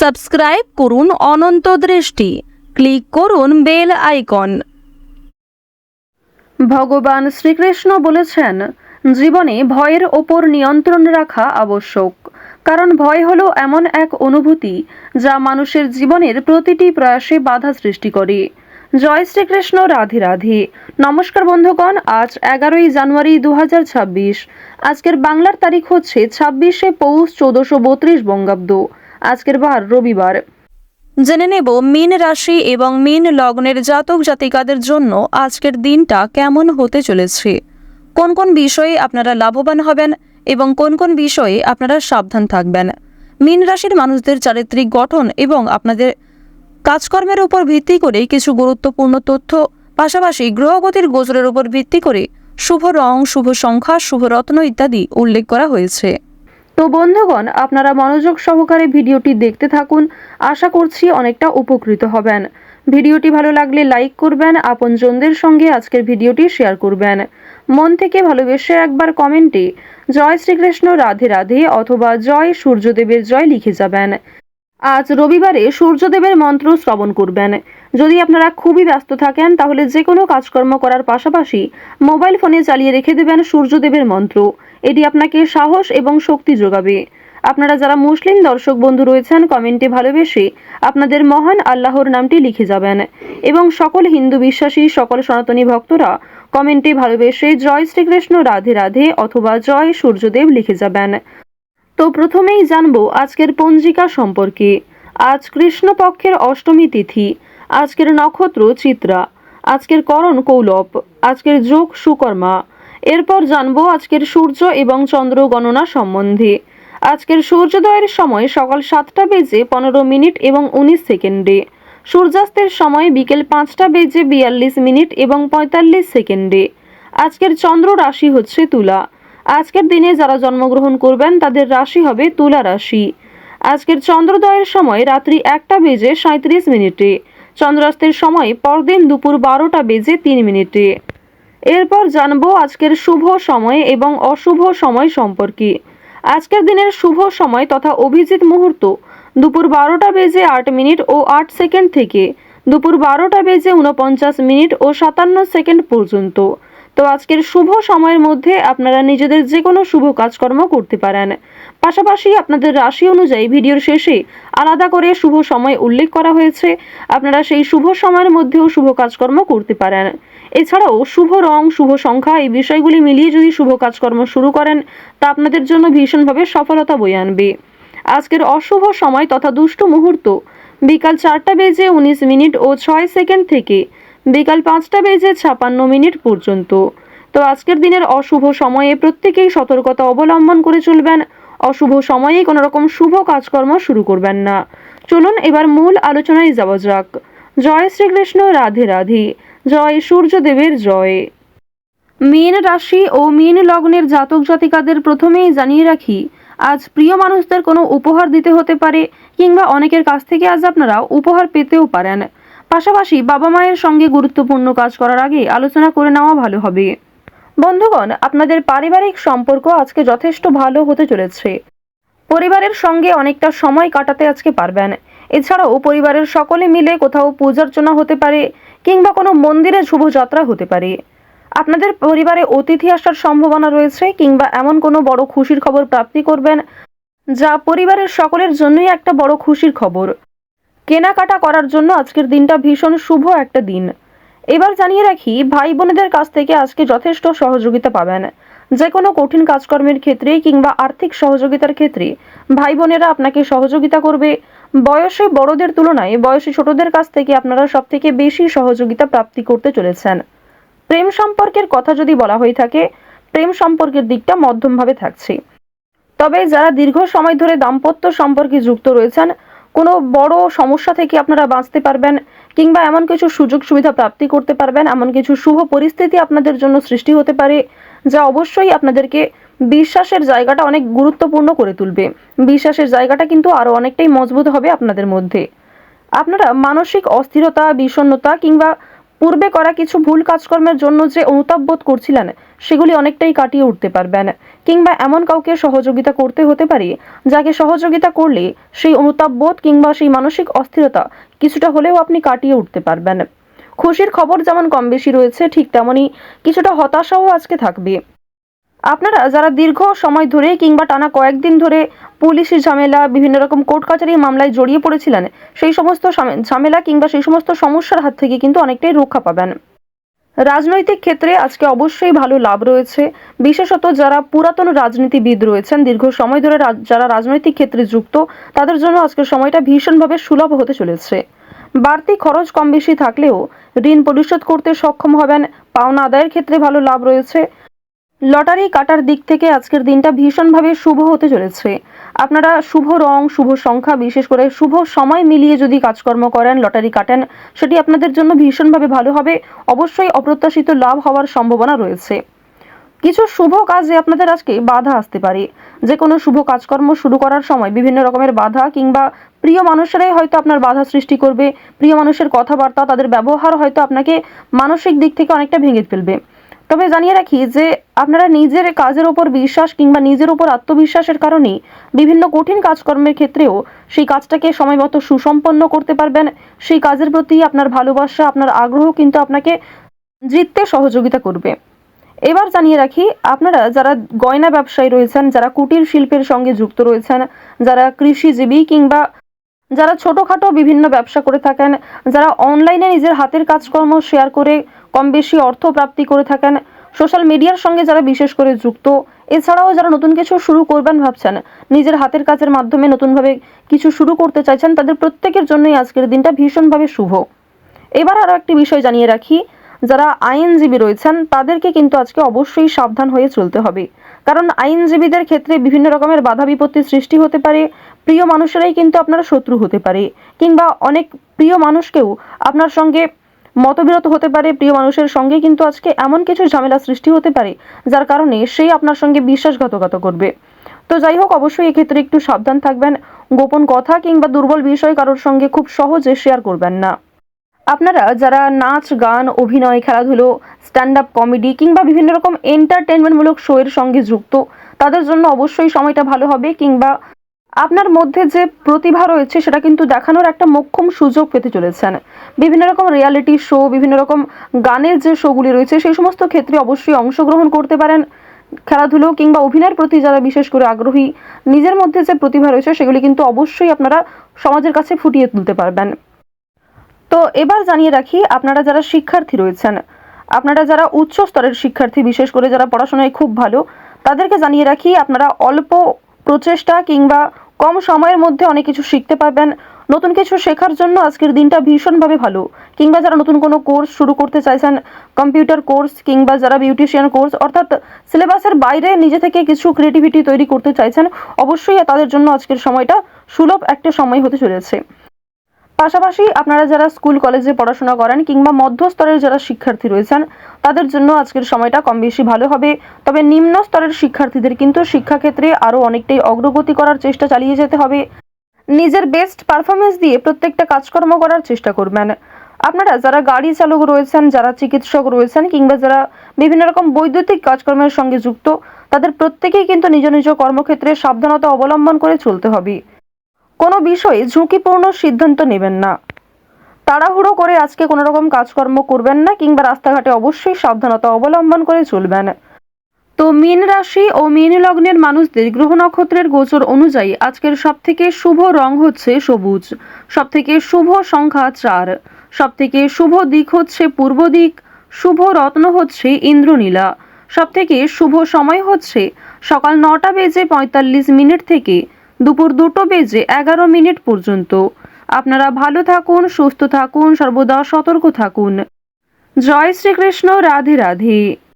Subscribe করুন অনন্ত দৃষ্টি, click করুন বেল আইকন। ভগবান শ্রীকৃষ্ণ বলেছেন, জীবনে ভয়ের ওপর নিয়ন্ত্রণ রাখা আবশ্যক, কারণ ভয় হলো এমন এক অনুভূতি যা মানুষের জীবনের প্রতিটি প্রয়াসে বাধা সৃষ্টি করে। জয় শ্রীকৃষ্ণ, রাধে রাধে। নমস্কার বন্ধুগণ, আজ 11ই জানুয়ারি 2026। আজকের বাংলার তারিখ হচ্ছে 26শে পৌষ 1432 বঙ্গাব্দ। আজকের বার রবিবার। জেনে নেব মীন রাশি এবং মীন লগ্নের জাতক জাতিকাদের জন্য আজকের দিনটা কেমন হতে চলেছে, কোন কোন বিষয়ে আপনারা লাভবান হবেন এবং কোন কোন বিষয়ে আপনারা সাবধান থাকবেন। মীন রাশির মানুষদের চারিত্রিক গঠন এবং আপনাদের কাজকর্মের উপর ভিত্তি করে কিছু গুরুত্বপূর্ণ তথ্য, পাশাপাশি গ্রহগতির গোচরের উপর ভিত্তি করে শুভ রং, শুভ সংখ্যা, শুভ রত্ন ইত্যাদি উল্লেখ করা হয়েছে। তো বন্ধুগণ, আপনারা মনোযোগ সহকারে ভিডিওটি দেখতে থাকুন। আশা করছি অনেকটা উপকৃত হবেন। ভিডিওটি ভালো লাগলে লাইক করবেন, আপনজনদের সঙ্গে আজকের ভিডিওটি শেয়ার করবেন। মন থেকে ভালোবেসে একবার কমেন্টে জয় শ্রীকৃষ্ণ, রাধে রাধে অথবা জয় সূর্যদেবের জয় লিখে যাবেন। আজ রবিবারে সূর্যদেবের মন্ত্র শ্রবণ করবেন। যদি আপনারা খুবই ব্যস্ত থাকেন তাহলে যে কোনো কাজকর্ম করার পাশাপাশি মোবাইল ফোনে চালিয়ে রেখে দেবেন সূর্যদেবের মন্ত্র। এটি আপনাকে সাহস এবং শক্তি যোগাবে। আপনারা যারা মুসলিম দর্শক বন্ধু রয়েছেন, কমেন্টে ভালোবেসে আপনাদের মহান আল্লাহর নামটি লিখে যাবেন এবং সকল হিন্দু বিশ্বাসী, সকল সনাতনী ভক্তরা কমেন্টে ভালোবেসে জয় শ্রীকৃষ্ণ, রাধে রাধে অথবা জয় সূর্যদেব লিখে যাবেন। তো প্রথমেই জানবো আজকের পঞ্জিকা সম্পর্কে। আজ কৃষ্ণপক্ষের অষ্টমী তিথি, আজকের নক্ষত্র চিত্রা, আজকের করণ কৌলব, আজকের যোগ সুকর্মা। এরপর জানবো আজকের সূর্য এবং চন্দ্র গণনা সম্বন্ধে। আজকের সূর্যোদয়ের সময় সকাল 7টা বেজে 15 মিনিট এবং 19 সেকেন্ডে, সূর্যাস্তের সময় বিকেল 5টা বেজে 42 মিনিট এবং 45 সেকেন্ডে। আজকের চন্দ্র রাশি হচ্ছে তুলা। আজকের দিনে যারা জন্মগ্রহণ করবেন তাদের রাশি হবে তুলা রাশি। আজকের চন্দ্রোদয়ের সময় রাত্রি 1টা বেজে 37 মিনিটে, চন্দ্রাস্তের সময় পরদিন দুপুর 12টা বেজে 3 মিনিটে। এরপর জানবো আজকের শুভ সময় এবং অশুভ সময় সম্পর্কে। আজকের দিনের শুভ সময় তথা অভিজিৎ মুহূর্ত দুপুর 12টা বেজে 8 মিনিট ও 8 সেকেন্ড থেকে দুপুর 12টা বেজে 49 মিনিট ও 57 সেকেন্ড পর্যন্ত। তো আজকের শুভ সময়ের মধ্যে আপনারা নিজেদের যে কোনো শুভ কাজকর্ম করতে পারেন। পাশাপাশি আপনাদের রাশি অনুযায়ী ভিডিওর শেষে আলাদা করে শুভ সময় উল্লেখ করা হয়েছে, আপনারা সেই শুভ সময়ের মধ্যেও শুভ কাজকর্ম করতে পারেন। এছাড়াও শুভ রং, শুভ সংখ্যা এই বিষয়গুলি মিলিয়ে যদি শুভ কাজকর্ম শুরু করেন তা আপনাদের জন্য ভীষণভাবে সফলতা বয়ে আনবে। আজকের অশুভ সময় তথা দুষ্ট মুহূর্ত বিকাল 4টা বেজে 19 মিনিট ও 6 সেকেন্ড থেকে বিকাল 5টা বেজে 56 মিনিট পর্যন্ত। তো আজকের দিনের অশুভ সময়ে প্রত্যেকেই সতর্কতা অবলম্বন করে চলবেন। অশুভ সময়ে কোনো রকম শুভ কাজকর্ম শুরু করবেন না। চলুন এবার মূল আলোচনায় যাওয়া যাক। জয় শ্রীকৃষ্ণ, রাধে রাধে, জয় সূর্যদেবের জয়। মীন রাশি ও মীন লগ্নের জাতক জাতিকাদের প্রথমেই জানিয়ে রাখি, আজ প্রিয় মানুষদের কোনো উপহার দিতে হতে পারে কিংবা অনেকের কাছ থেকে আজ আপনারা উপহার পেতেও পারেন। পাশাপাশি বাবা মায়ের সঙ্গে গুরুত্বপূর্ণ কাজ করার আগে আলোচনা করে নেওয়া ভালো হবে। বন্ধুগণ, আপনাদের পারিবারিক সম্পর্ক আজকে যথেষ্ট ভালো হতে চলেছে। পরিবারের সঙ্গে অনেকটা সময় কাটাতে আজকে পারবেন। এছাড়াও পরিবারের সকলে মিলে কোথাও পূজার্চনা হতে পারে কিংবা কোনো মন্দিরে শুভযাত্রা হতে পারে। আপনাদের পরিবারে অতিথি আসার সম্ভাবনা রয়েছে কিংবা এমন কোনো বড় খুশির খবর প্রাপ্তি করবেন যা পরিবারের সকলের জন্যই একটা বড় খুশির খবর। কেনাকাটা করার জন্য আজকের দিনটা ভীষণ শুভ একটা দিন। এবার জানিয়ে রাখি, ভাই বোনেদের কাছ থেকে আজকে যথেষ্ট সহযোগিতা পাবেন। যে কোনো কঠিন কাজকর্মের ক্ষেত্রে কিংবা আর্থিক সহযোগিতার ক্ষেত্রে ভাই বোনেরা আপনাকে সহযোগিতা করবে। বয়সে বড়দের তুলনায় বয়সে ছোটদের কাছ থেকে আপনারা সব থেকে বেশি সহযোগিতা প্রাপ্তি করতে চলেছেন। প্রেম সম্পর্কের কথা যদি বলা হয়ে থাকে, প্রেম সম্পর্কের দিকটা মধ্যমভাবে থাকছে। তবে যারা দীর্ঘ সময় ধরে দাম্পত্য সম্পর্কে যুক্ত রয়েছেন, কোনো বড় সমস্যা থেকে আপনারা বাঁচতে পারবেন কিংবা এমন কিছু সুযোগ সুবিধা প্রাপ্তি করতে পারবেন, এমন কিছু শুভ পরিস্থিতি আপনাদের জন্য সৃষ্টি হতে পারে যা অবশ্যই আপনাদেরকে বিশ্বাসের জায়গাটা অনেক গুরুত্বপূর্ণ করে তুলবে। বিশ্বাসের জায়গাটা কিন্তু আরও অনেকটাই মজবুত হবে আপনাদের মধ্যে। আপনারা মানসিক অস্থিরতা, বিষণ্ণতা কিংবা পূর্বে করা কিছু ভুল কাজকর্মের জন্য যে অনুতাপ বোধ করছিলেন সেগুলি অনেকটাই কাটিয়ে উঠতে পারবেন, কিংবা এমন কাউকে সহযোগিতা করতে হতে পারে যাকে সহযোগিতা করলে সেই অনুতাপ বোধ কিংবা সেই মানসিক অস্থিরতা কিছুটা হলেও আপনি কাটিয়ে উঠতে পারবেন। খুশির খবর যেমন কম বেশি রয়েছে, ঠিক তেমনই কিছুটা হতাশাও আজকে থাকবে। আপনারা যারা দীর্ঘ সময় ধরে কিংবা টানা কয়েকদিন ধরে পুলিশি ঝামেলা, বিভিন্ন রকম কোর্ট কাচারির মামলায় জড়িয়ে পড়েছিলেন, সেই সমস্ত ঝামেলা কিংবা সেই সমস্ত সমস্যার হাত থেকে কিন্তু অনেকটাই রক্ষা পাবেন। রাজনৈতিক ক্ষেত্রে আজকে অবশ্যই ভালো লাভ রয়েছে, বিশেষত যারা পুরাতন রাজনীতিবিদ রয়েছেন, দীর্ঘ সময় ধরে যারা রাজনৈতিক ক্ষেত্রে যুক্ত, তাদের জন্য আজকের সময়টা ভীষণভাবে সুলভ হতে চলেছে। বাড়তি খরচ কম বেশি থাকলেও ঋণ পরিশোধ করতে সক্ষম হবেন, পাওনা আদায়ের ক্ষেত্রে ভালো লাভ রয়েছে। লটারি কাটার দিক থেকে আজকের দিনটা ভীষণভাবে শুভ হতে চলেছে। আপনারা শুভ রং, শুভ সংখ্যা, বিশেষ করে শুভ সময় মিলিয়ে যদি কাজকর্ম করেন, লটারি কাটেন, সেটি আপনাদের জন্য ভীষণভাবে ভালো হবে। অবশ্যই অপ্রত্যাশিত লাভ হওয়ার সম্ভাবনা রয়েছে। কিছু শুভ কাজে আপনাদের আজকে বাধা আসতে পারে। যে কোনো শুভ কাজকর্ম শুরু করার সময় বিভিন্ন রকমের বাধা কিংবা প্রিয় মানুষেরাই হয়তো আপনার বাধা সৃষ্টি করবে। প্রিয় মানুষের কথাবার্তা, তাদের ব্যবহার হয়তো আপনাকে মানসিক দিক থেকে অনেকটা ভেঙে ফেলবে। তবে জানিয়ে রাখি যে আপনারা নিজের কাজের উপর বিশ্বাস কিংবা নিজের উপর আত্মবিশ্বাসের কারণেই বিভিন্ন কঠিন কাজকর্মের ক্ষেত্রেও সেই কাজটাকে সময়মতো সুসম্পন্ন করতে পারবেন। সেই কাজের প্রতি আপনার ভালোবাসা, আপনার আগ্রহ কিন্তু আপনাকে জিততে সহযোগিতা করবে। এবার জানিয়ে রাখি, আপনারা যারা গয়না ব্যবসায়ী রয়েছেন, যারা কুটির শিল্পের সঙ্গে যুক্ত রয়েছেন, যারা কৃষিজীবী কিংবা যারা ছোটোখাটো বিভিন্ন ব্যবসা করে থাকেন, যারা অনলাইনে নিজের হাতের কাজকর্ম শেয়ার করে কম বেশি অর্থ প্রাপ্তি করে থাকেন, সোশ্যাল মিডিয়ার সঙ্গে যারা বিশেষ করে যুক্ত, এছাড়াও যারা নতুন কিছু শুরু করবেন ভাবছেন, নিজের হাতের কাজের মাধ্যমে নতুনভাবে কিছু শুরু করতে চাইছেন, তাদের প্রত্যেকের জন্যই আজকের দিনটা ভীষণভাবে শুভ। এবার আরও একটি বিষয় জানিয়ে রাখি, যারা আইনজীবী রয়েছেন তাদেরকে কিন্তু আজকে অবশ্যই সাবধান হয়ে চলতে হবে। কারণ আইনজীবীদের ক্ষেত্রে বিভিন্ন রকমের বাধা বিপত্তির সৃষ্টি হতে পারে। প্রিয় মানুষেরাই কিন্তু আপনার শত্রু হতে পারে, কিংবা অনেক প্রিয় মানুষকেও আপনার সঙ্গে মতবিরোধ হতে পারে। প্রিয় মানুষের সঙ্গে কিন্তু আজকে এমন কিছু ঝামেলা সৃষ্টি হতে পারে যার কারণে সেই আপনার সঙ্গে বিশ্বাসঘাতকতা করবে। তো যাই হোক, অবশ্যই এক্ষেত্রে একটু সাবধান থাকবেন। গোপন কথা কিংবা দুর্বল বিষয় কারোর সঙ্গে খুব সহজে শেয়ার করবেন না। আপনারা যারা নাচ, গান, অভিনয়, খেলাধুলো, স্ট্যান্ড আপ কমেডি কিংবা বিভিন্ন রকম এন্টারটেনমেন্টমূলক শো এর সঙ্গে যুক্ত, তাদের জন্য অবশ্যই সময়টা ভালো হবে, কিংবা আপনার মধ্যে যে প্রতিভা রয়েছে সেটা কিন্তু দেখানোর একটা মোক্ষম সুযোগ পেতে চলেছেন। বিভিন্ন রকম রিয়ালিটি শো, বিভিন্ন রকম গানের যে শোগুলি রয়েছে সেই সমস্ত ক্ষেত্রে অবশ্যই অংশগ্রহণ করতে পারেন। খেলাধুলো কিংবা অভিনয়ের প্রতি যারা বিশেষ করে আগ্রহী, নিজের মধ্যে যে প্রতিভা রয়েছে সেগুলি কিন্তু অবশ্যই আপনারা সমাজের কাছে ফুটিয়ে তুলতে পারবেন। তো এবার জানিয়ে রাখি, আপনারা যারা শিক্ষার্থী রয়েছেন, আপনারা যারা উচ্চ স্তরের শিক্ষার্থী, বিশেষ করে যারা পড়াশোনায় খুব ভালো, তাদেরকে জানিয়ে রাখি আপনারা অল্প প্রচেষ্টা কিংবা কম সময়ের মধ্যে অনেক কিছু শিখতে পারবেন। নতুন কিছু শেখার জন্য আজকের দিনটা ভীষণভাবে ভালো। কিংবা যারা নতুন কোনো কোর্স শুরু করতে চাইছেন, কম্পিউটার কোর্স কিংবা যারা বিউটিশিয়ান কোর্স, অর্থাৎ সিলেবাসের বাইরে নিজে থেকে কিছু ক্রিয়েটিভিটি তৈরি করতে চাইছেন, অবশ্যই তাদের জন্য আজকের সময়টা সুলভ একটা সময় হতে চলেছে। পাশাপাশি আপনারা যারা স্কুল কলেজে পড়াশোনা করেন কিংবা মধ্যস্তরের যারা শিক্ষার্থী রয়েছেন, তাদের জন্য আজকের সময়টা কম বেশি ভালো হবে। তবে নিম্ন স্তরের শিক্ষার্থীদের কিন্তু শিক্ষাক্ষেত্রে আরও অনেকটাই অগ্রগতি করার চেষ্টা চালিয়ে যেতে হবে। নিজের বেস্ট পারফরমেন্স দিয়ে প্রত্যেকটা কাজকর্ম করার চেষ্টা করবেন। আপনারা যারা গাড়ি চালক রয়েছেন, যারা চিকিৎসক রয়েছেন কিংবা যারা বিভিন্ন রকম বৈদ্যুতিক কাজকর্মের সঙ্গে যুক্ত, তাদের প্রত্যেকেই কিন্তু নিজ নিজ কর্মক্ষেত্রে সাবধানতা অবলম্বন করে চলতে হবে। কোনো বিষয়ে ঝুঁকিপূর্ণ সিদ্ধান্ত নেবেন না। তাড়াহুড়ো করে আজকে কোনো রকম কাজকর্ম করবেন না, কিংবা রাস্তাঘাটে অবশ্যই সাবধানতা অবলম্বন করে চলবেন। তো মীন রাশি ও মীন লগ্নের মানুষদের গ্রহ নক্ষত্রের গোচর অনুযায়ী আজকের সবথেকে শুভ রং হচ্ছে সবুজ, সবথেকে শুভ সংখ্যা 4, সবথেকে শুভ দিক হচ্ছে পূর্ব দিক, শুভ রত্ন হচ্ছে ইন্দ্রনীলা, সবথেকে শুভ সময় হচ্ছে সকাল 9:45 থেকে দুপুর 2:11 পর্যন্ত। আপনারা ভালো থাকুন, সুস্থ থাকুন, সর্বদা সতর্ক থাকুন। জয় শ্রীকৃষ্ণ। রাধে রাধে।